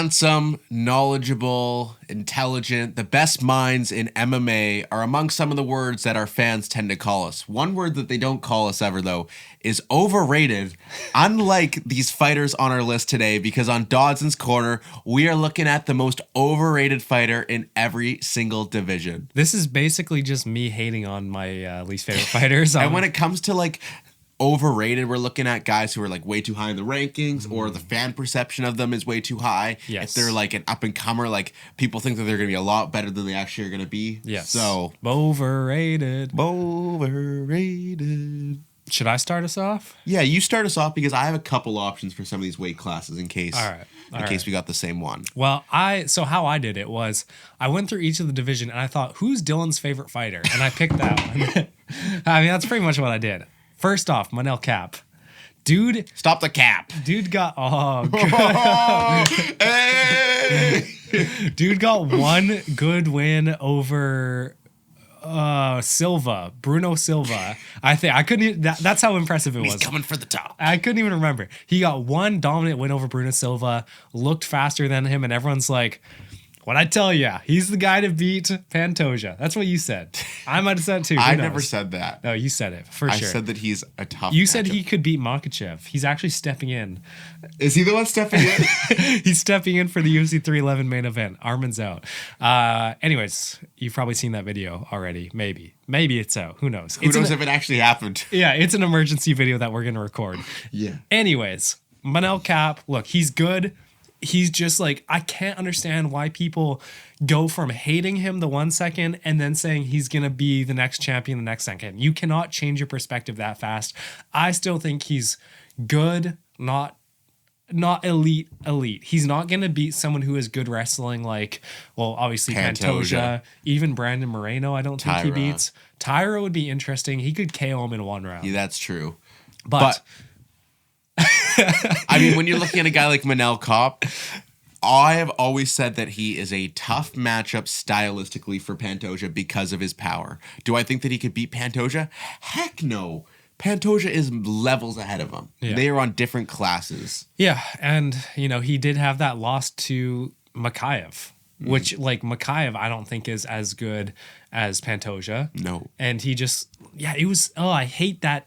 Handsome, knowledgeable, intelligent, the best minds in MMA are among some of the words that our fans tend to call us. One word that they don't call us ever, though, is overrated, unlike these fighters on our list today, because on Dodson's Corner, we are looking at the most overrated fighter in every single division. This is basically just me hating on my least favorite fighters. And when it comes to like overrated, we're looking at guys who are like way too high in the rankings, or the fan perception of them is way too high. Yes. If they're like an up and comer, like people think that they're gonna be a lot better than they actually are gonna be. Yes. So overrated. Overrated. Should I start us off? Yeah, you start us off because I have a couple options for some of these weight classes in case. All right. In case we got the same one. Well, so how I did it was I went through each of the division and I thought, who's Dylan's favorite fighter? And I picked that one. I mean, that's pretty much what I did. First off, Manel Cap. Dude. Stop the cap. Dude got. Hey! Dude got one good win over Silva, Bruno Silva. I think I couldn't. That's how impressive it was. He's coming for the top. I couldn't even remember. He got one dominant win over Bruno Silva, looked faster than him, and everyone's like, "What I tell ya, he's the guy to beat Pantoja." That's what you said. I might have said it too. I never said that. No, you said it for sure. I said that he's a tough. You said he could beat Makhachev. He's actually stepping in. Is he the one stepping in? He's stepping in for the UFC 311 main event. Armin's out. Anyways, you've probably seen that video already. Maybe it's out. Who knows? Who knows if it actually happened? Yeah, it's an emergency video that we're gonna record. Yeah. Anyways, Manel Cap. Look, he's good. He's just like, I can't understand why people go from hating him the 1 second and then saying he's going to be the next champion the next second. You cannot change your perspective that fast. I still think he's good, not elite. He's not going to beat someone who is good wrestling like, well, obviously Pantoja. Even Brandon Moreno, I don't think he beats. Tyra would be interesting. He could KO him in one round. Yeah, that's true. But I mean, when you're looking at a guy like Manel Cap, I have always said that he is a tough matchup stylistically for Pantoja because of his power. Do I think that he could beat Pantoja? Heck no. Pantoja is levels ahead of him. Yeah. They are on different classes. Yeah, and he did have that loss to Makhachev, which like Makhachev I don't think is as good as Pantoja. No. And he just it was I hate that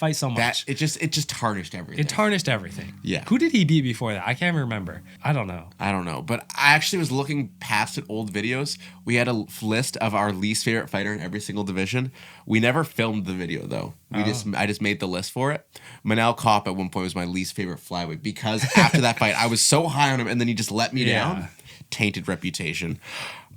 fight so much. It just tarnished everything. It tarnished everything. Yeah. Who did he beat before that? I can't even remember. I don't know. But I actually was looking past at old videos. We had a list of our least favorite fighter in every single division. We never filmed the video though. I just made the list for it. Manel Cap at one point was my least favorite flyweight because after that fight I was so high on him and then he just let me down. Tainted reputation.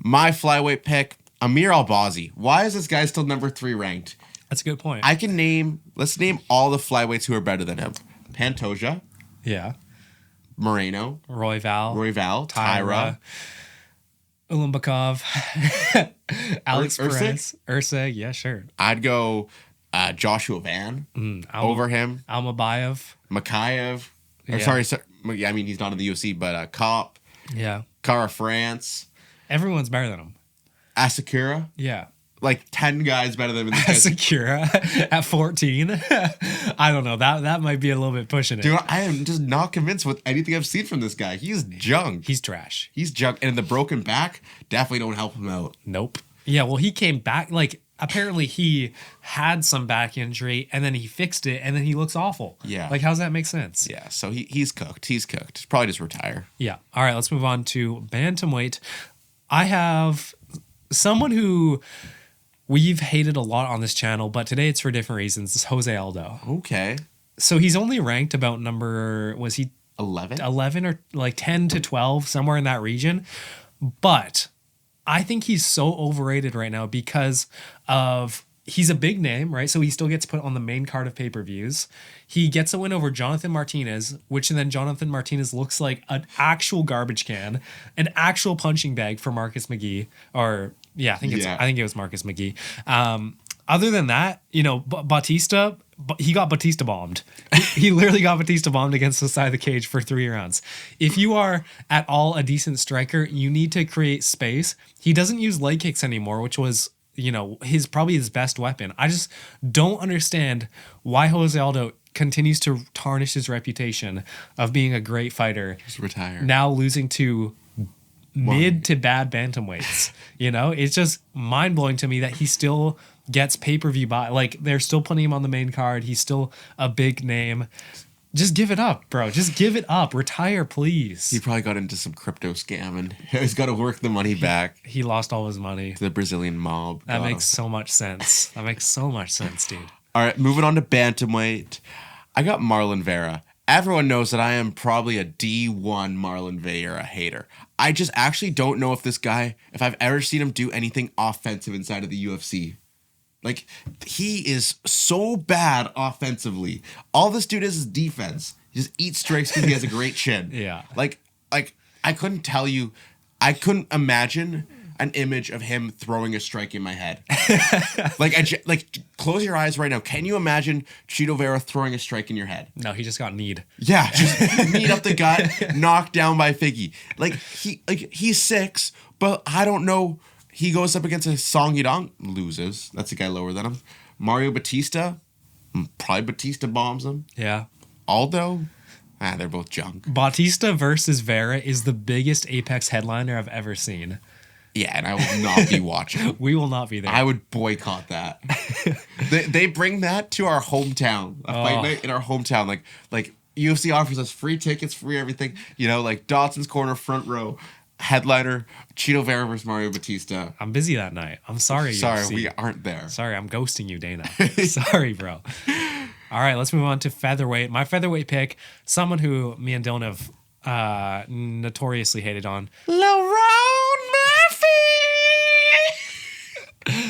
My flyweight pick, Amir Albazi. Why is this guy still number 3 ranked? That's a good point. Let's name all the flyweights who are better than him. Pantoja. Yeah. Moreno. Royval. Tyra. Ulanbekov. Alex Perez. Ursa. Yeah, sure. I'd go Joshua Van over him. Almabayev. Makhachev. I mean, he's not in the UFC, but Cop. Yeah. Cara France. Everyone's better than him. Asakura. Yeah. Like 10 guys better than him. Asakura at 14. I don't know. That might be a little bit pushing it. Dude, I am just not convinced with anything I've seen from this guy. He's junk. He's trash. He's junk. And the broken back definitely don't help him out. Nope. Yeah, well, he came back. Like, apparently he had some back injury and then he fixed it and then he looks awful. Yeah. Like, how's that make sense? Yeah, so he's cooked. He's probably just retire. Yeah. All right, let's move on to bantamweight. I have someone who we've hated a lot on this channel, but today it's for different reasons. It's Jose Aldo. Okay. So he's only ranked about number, was he 11? 11 or like 10 to 12, somewhere in that region. But I think he's so overrated right now because of he's a big name, right? So he still gets put on the main card of pay-per-views. He gets a win over Jonathan Martinez, which then Jonathan Martinez looks like an actual garbage can, an actual punching bag for Marcus McGee. Or I think it was Marcus McGee. Other than that, Batista, he got Batista bombed. He literally got Batista bombed against the side of the cage for 3 rounds. If you are at all a decent striker, you need to create space. He doesn't use leg kicks anymore, which was probably his best weapon. I just don't understand why Jose Aldo continues to tarnish his reputation of being a great fighter. Just retire. Now losing to mid to bad bantamweights. It's just mind blowing to me that he still gets pay-per-view like they're still putting him on the main card. He's still a big name. Just give it up, bro. Just give it up. Retire, please. He probably got into some crypto scam and he's got to work the money back. He lost all his money To the Brazilian mob. That makes so much sense. That makes so much sense, dude. All right, moving on to bantamweight. I got Marlon Vera. Everyone knows that I am probably a D1 Marlon Vera hater. I just actually don't know if I've ever seen him do anything offensive inside of the UFC. Like, he is so bad offensively. All this dude is defense. He just eats strikes because he has a great chin. Yeah. Like I couldn't imagine an image of him throwing a strike in my head. Close your eyes right now. Can you imagine Chito Vera throwing a strike in your head? No, he just got kneed. Yeah, just knee up the gut, knocked down by Figgy. He's 6, but I don't know. He goes up against a Song Yadong, loses. That's a guy lower than him. Mario Batista, probably Batista bombs him. Yeah. Aldo, they're both junk. Bautista versus Vera is the biggest Apex headliner I've ever seen. Yeah, and I will not be watching. We will not be there. I would boycott that. they bring that to our hometown. A fight night in our hometown. Like UFC offers us free tickets, free everything. Like Dotson's Corner, front row. Headliner, Chito Vera versus Mario Batista. I'm busy that night. I'm sorry, Sorry, UFC. we aren't there. Sorry, I'm ghosting you, Dana. Sorry, bro. All right, let's move on to featherweight. My featherweight pick, someone who me and Dylan have notoriously hated on. Lerone Murphy!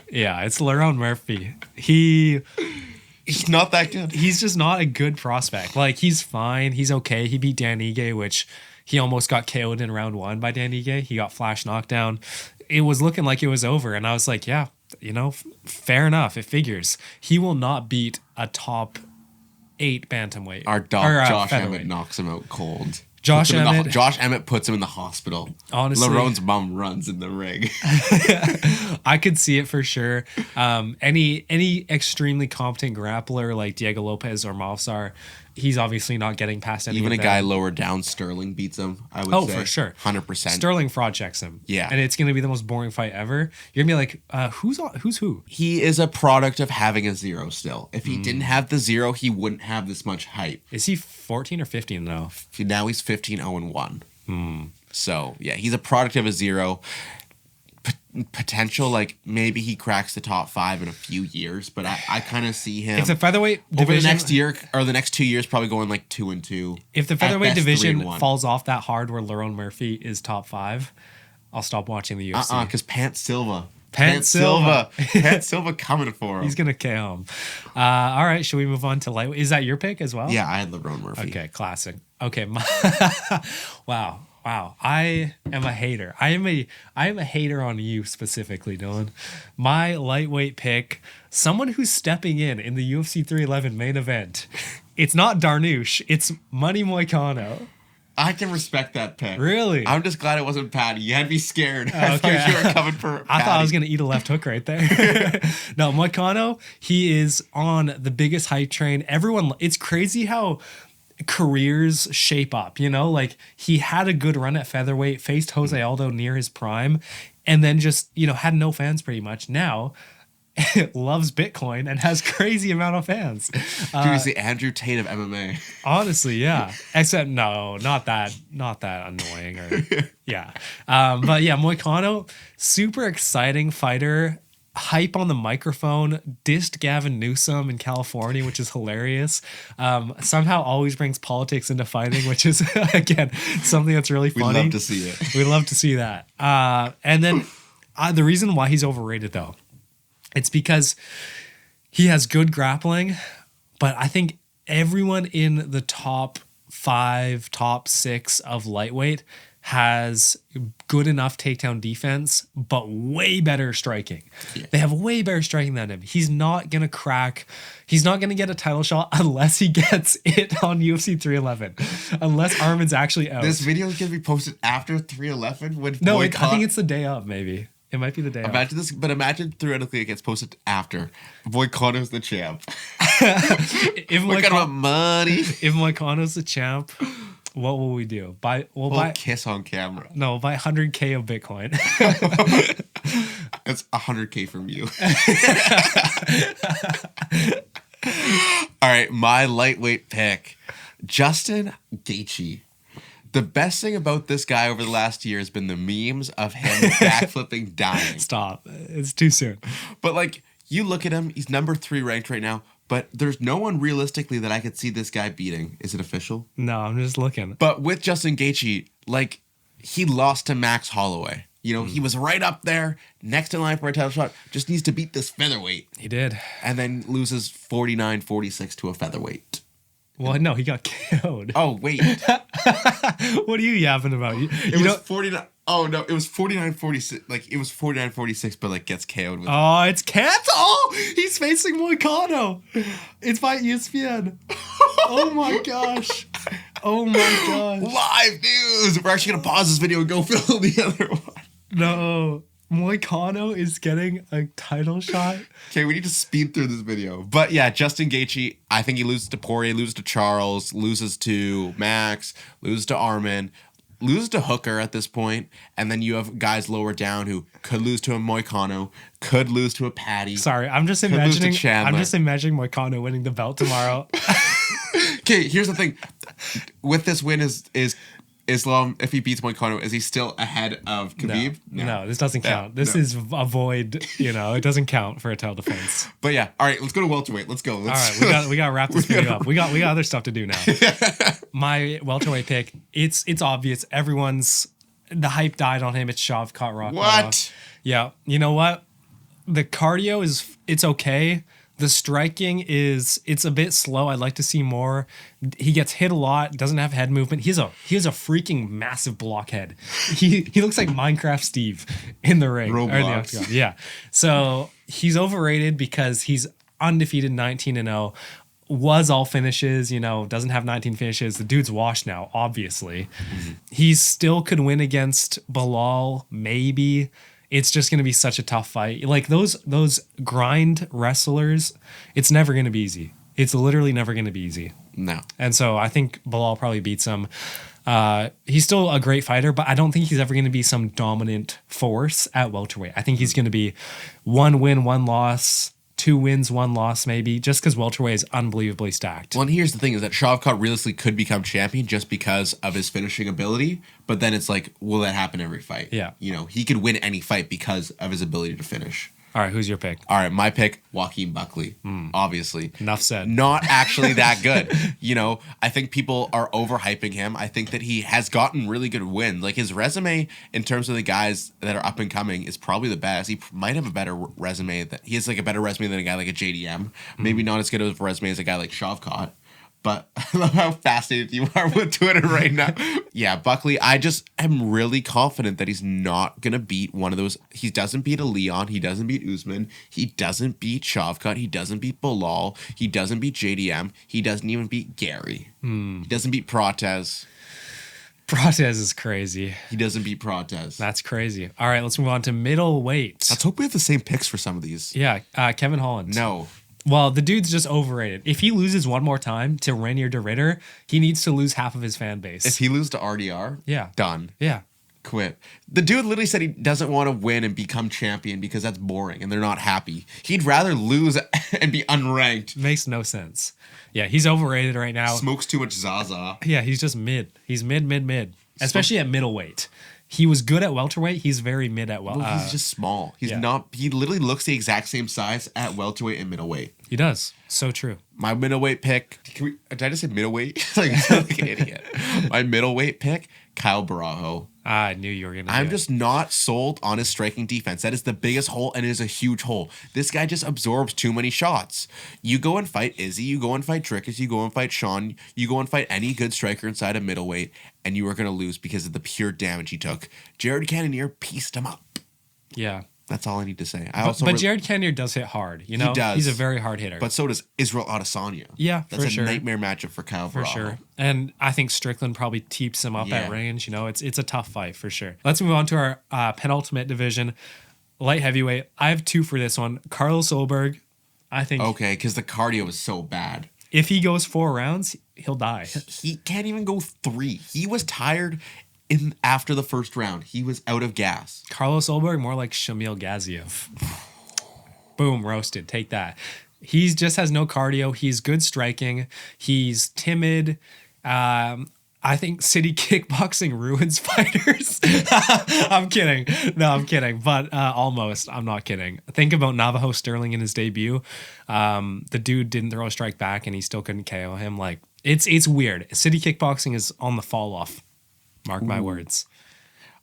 Yeah, it's Lerone Murphy. He's not that good. He's just not a good prospect. Like, he's fine. He's okay. He beat Dan Ige, which he almost got KO'd in round 1 by Dan Ige. He got flash knockdown. It was looking like it was over. And I was like, yeah, fair enough. It figures. He will not beat a top 8 bantamweight. Our dog, Josh Emmett, knocks him out cold. Josh Emmett puts him in the hospital. Honestly, Lerone's mom runs in the ring. I could see it for sure. Any extremely competent grappler like Diego Lopez or Malsar, he's obviously not getting past any. Even of a them. guy lower down, Sterling beats him. I would say. For sure, 100%. Sterling fraud checks him. Yeah, and it's gonna be the most boring fight ever. You're gonna be like, who's who? He is a product of having a 0 still. If he didn't have the 0, he wouldn't have this much hype. Is he 14 or 15 now? Now he's 15-0-1. So yeah, he's a product of a 0. Potential, like maybe he cracks the top 5 in a few years, but I kind of see him. If the featherweight over division, the next year or the next 2 years, probably going like 2-2. If the featherweight division falls off that hard, where Lerone Murphy is top 5, I'll stop watching the UFC. Because Pant Silva coming for him. He's gonna KO him. All right, should we move on to lightweight? Is that your pick as well? Yeah, I had Lerone Murphy. Okay, classic. Okay, wow. I am a hater. I am a hater on you specifically, Dylan. My lightweight pick, someone who's stepping in the UFC 311 main event. It's not Darnouche. It's Money Moicano. I can respect that pick. Really? I'm just glad it wasn't Patty. You had me scared. I thought you were coming for Patty. I thought I was going to eat a left hook right there. No, Moicano, he is on the biggest hype train. It's crazy how careers shape up, like he had a good run at featherweight, faced Jose Aldo near his prime, and then just, had no fans pretty much. Now loves Bitcoin and has crazy amount of fans. He's the Andrew Tate of MMA. Honestly, yeah. Except no, not that annoying or yeah. But yeah, Moicano, super exciting fighter. Hype on the microphone, dissed Gavin Newsom in California, which is hilarious. Somehow always brings politics into fighting, which is, again, something that's really funny. We'd love to see it. We'd love to see that. And then the reason why he's overrated, though, it's because he has good grappling, but I think everyone in the top 5, top 6 of lightweight has good enough takedown defense, but way better striking. Yeah. They have way better striking than him. He's not going to crack. He's not going to get a title shot unless he gets it on UFC 311. Unless Armin's actually out. This video is going to be posted after 311? I think it's the day of, maybe. It might be the day off. Imagine this, but imagine theoretically it gets posted after. Moicano's the champ. If What kind of money? If Moicano's the champ, what will we do? We'll buy kiss on camera. No, we'll buy 100K of Bitcoin. That's 100K from you. All right, my lightweight pick, Justin Gaethje. The best thing about this guy over the last year has been the memes of him backflipping, dying. Stop. It's too soon. But like, you look at him, he's number 3 ranked right now, but there's no one realistically that I could see this guy beating. Is it official? No, I'm just looking. But with Justin Gaethje, like, he lost to Max Holloway. You know, he was right up there, next in line for a title shot, just needs to beat this featherweight. He did. And then loses 49-46 to a featherweight. Well, no, he got KO'd. Oh, wait. What are you yapping about? It was 49. Oh, no, it was 49-46. Like, it was 49-46, but, like, gets KO'd. Oh, it's canceled. Oh, he's facing Moicano. It's by ESPN. Oh, my gosh. Oh, my gosh. Live news. We're actually going to pause this video and go film the other one. No. Moicano is getting a title shot. Okay, we need to speed through this video. But yeah, Justin Gaethje, I think he loses to Poirier, loses to Charles, loses to Max, loses to Armin, loses to Hooker at this point, and then you have guys lower down who could lose to a Moicano, could lose to a Patty. Sorry, I'm just imagining Moicano winning the belt tomorrow. Okay, here's the thing. With this win is Islam, if he beats Moicano, is he still ahead of Khabib? No, this doesn't count. This is a void, it doesn't count for a title defense. But yeah, all right, let's go to welterweight. Let's go. All right, we got to wrap this video up. We got other stuff to do now. My welterweight pick, it's obvious. The hype died on him. It's Shavkat Rakhmonov. What? Yeah. You know what? The cardio it's okay. The striking it's a bit slow. I'd like to see more. He gets hit a lot, doesn't have head movement. He has a freaking massive blockhead. He looks like Minecraft Steve in the ring. Or in the octagon. Yeah. So he's overrated because he's undefeated 19-0. Was all finishes, doesn't have 19 finishes. The dude's washed now, obviously. Mm-hmm. He still could win against Bilal, maybe. It's just going to be such a tough fight. Like those grind wrestlers, it's never going to be easy. It's literally never going to be easy. No. And so I think Bilal probably beats him. He's still a great fighter, but I don't think he's ever going to be some dominant force at welterweight. I think he's going to be 1 win, 1 loss, 2 wins, 1 loss, maybe, just because welterweight is unbelievably stacked. Well, and here's the thing is that Shavkat realistically could become champion just because of his finishing ability, but then it's like, will that happen every fight? Yeah. He could win any fight because of his ability to finish. All right, who's your pick? All right, my pick, Joaquin Buckley, obviously. Enough said. Not actually that good. I think people are overhyping him. I think that he has gotten really good wins. Like his resume in terms of the guys that are up and coming is probably the best. He might have a better resume. He has like a better resume than a guy like a JDM. Maybe not as good of a resume as a guy like Shavkat. But I love how fascinated you are with Twitter right now. Yeah, Buckley, I just am really confident that he's not going to beat one of those. He doesn't beat a Leon. He doesn't beat Usman. He doesn't beat Shavkat. He doesn't beat Bilal. He doesn't beat JDM. He doesn't even beat Gary. He doesn't beat Protez. Protez is crazy. He doesn't beat Protez. That's crazy. All right, let's move on to middleweight. Let's hope we have the same picks for some of these. Yeah, Kevin Holland. No. Well, the dude's just overrated. If he loses one more time to Rainier de Ritter, he needs to lose half of his fan base. If he loses to RDR, yeah, done. Yeah. Quit. The dude literally said he doesn't want to win and become champion because that's boring and they're not happy. He'd rather lose and be unranked. Makes no sense. Yeah, he's overrated right now. Smokes too much Zaza. Yeah, he's just mid. He's mid. Especially at middleweight. He was good at welterweight. He's very mid at welterweight. Well, he's just small. He's not. He literally looks the exact same size at welterweight and middleweight. He does. So true. My middleweight pick. Did I just say middleweight? like an idiot. My middleweight pick, Kyle Barajo. I knew you were gonna. I'm just not sold on his striking defense. That is the biggest hole, and it is a huge hole. This guy just absorbs too many shots. You go and fight Izzy, you go and fight Dricus, you go and fight Sean, you go and fight any good striker inside of middleweight, and you are going to lose because of the pure damage he took. Jared Cannonier pieced him up. Yeah. That's all I need to say. But Jared Cannonier does hit hard. He does. He's a very hard hitter. But so does Israel Adesanya. Yeah, That's for sure. That's a nightmare matchup for Kyle Barajo. For sure. And I think Strickland probably teeps him up at range. It's a tough fight for sure. Let's move on to our penultimate division. Light heavyweight. I have two for this one. Carlos Solberg. I think Okay, because the cardio is so bad. if he goes 4 rounds, he'll die. He can't even go 3. He was tired after the first round. He was out of gas. Carlos Solberg, more like Shamil Gaziev. Boom, roasted. Take that. He just has no cardio. He's good striking. He's timid. I think city kickboxing ruins fighters. I'm kidding. No, I'm kidding. But almost. I'm not kidding. Think about Navajo Sterling in his debut. The dude didn't throw a strike back and he still couldn't KO him. Like, it's weird. City kickboxing is on the fall off. Mark my words.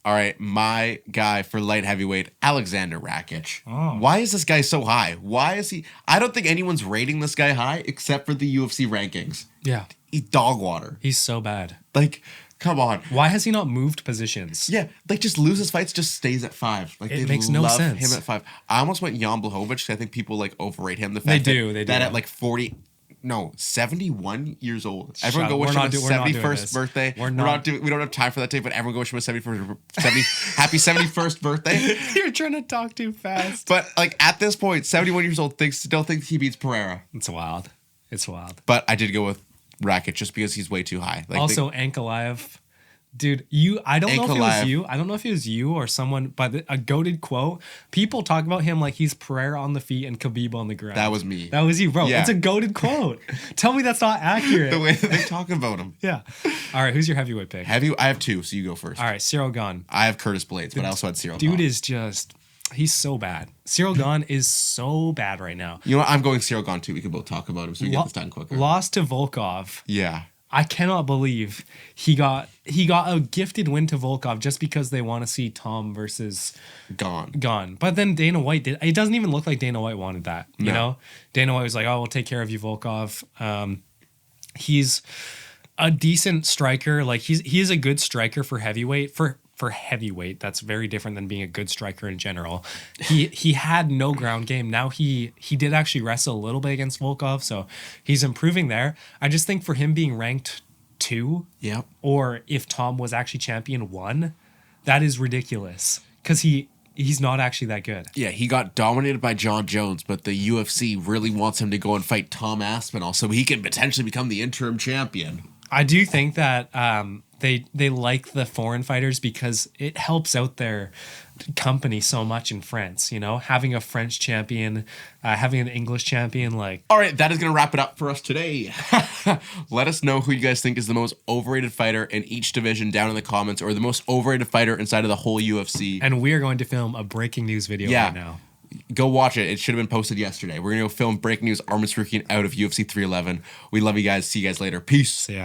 All right, my guy for light heavyweight, Alexander Rakic. Oh. Why is this guy so high? Why is he? I don't think anyone's rating this guy high except for the UFC rankings. Yeah. He's dog water. He's so bad. Like, come on. Why has he not moved positions? Yeah, like just loses fights, just stays at 5. Like It makes no sense. Him at 5. I almost went Jan Blachowicz. I think people like overrate him. The They fact do. that at like 71 years old. Everyone go wish We're him not his we're not doing 71st this. birthday. We're not doing. We don't have time for that day, but everyone go wish him his 71st, happy 71st birthday. You're trying to talk too fast. But like at this point, 71 years old, still thinks he beats Pereira. It's wild. It's wild. But I did go with Rakic just because he's way too high. Like Also, Ankalaev. Dude, I don't know if it was you. I don't know if it was you or someone, but a goated quote. People talk about him like he's Pereira on the feet and Khabib on the ground. that was me. That was you, bro. Yeah. It's a goated quote. Tell me that's not accurate. The way that they talk about him. Yeah. All right, who's your heavyweight pick? I have 2, so you go first. All right, Cyril Gane. I have Curtis Blades, but I also had Cyril. Dude Gane. is just, he's so bad. Cyril Gane is so bad right now. You know what? I'm going Cyril Gane too. We can both talk about him so we get this done quicker. Lost to Volkov. Yeah. I cannot believe he got a gifted win to Volkov just because they want to see Tom versus Gone. But then Dana White did. It doesn't even look like Dana White wanted that. You know, Dana White was like, "Oh, we'll take care of you, Volkov." He's a decent striker. Like he is a good striker for heavyweight. For heavyweight, that's very different than being a good striker in general. He had no ground game. Now he did actually wrestle a little bit against Volkov, so he's improving there. I just think for him being ranked 2, Yep. or if Tom was actually champion 1, that is ridiculous because he's not actually that good. Yeah, he got dominated by John Jones, but the UFC really wants him to go and fight Tom Aspinall so he can potentially become the interim champion. I do think that they like the foreign fighters because it helps out their company so much in France. You know, having a French champion, having an English champion, like. All right, that is going to wrap it up for us today. Let us know who you guys think is the most overrated fighter in each division down in the comments, or the most overrated fighter inside of the whole UFC. And we are going to film a breaking news video right now. Go watch it. It should have been posted yesterday. We're going to go film breaking news Armin Sarukian out of UFC 311. We love you guys. See you guys later. Peace. So yeah.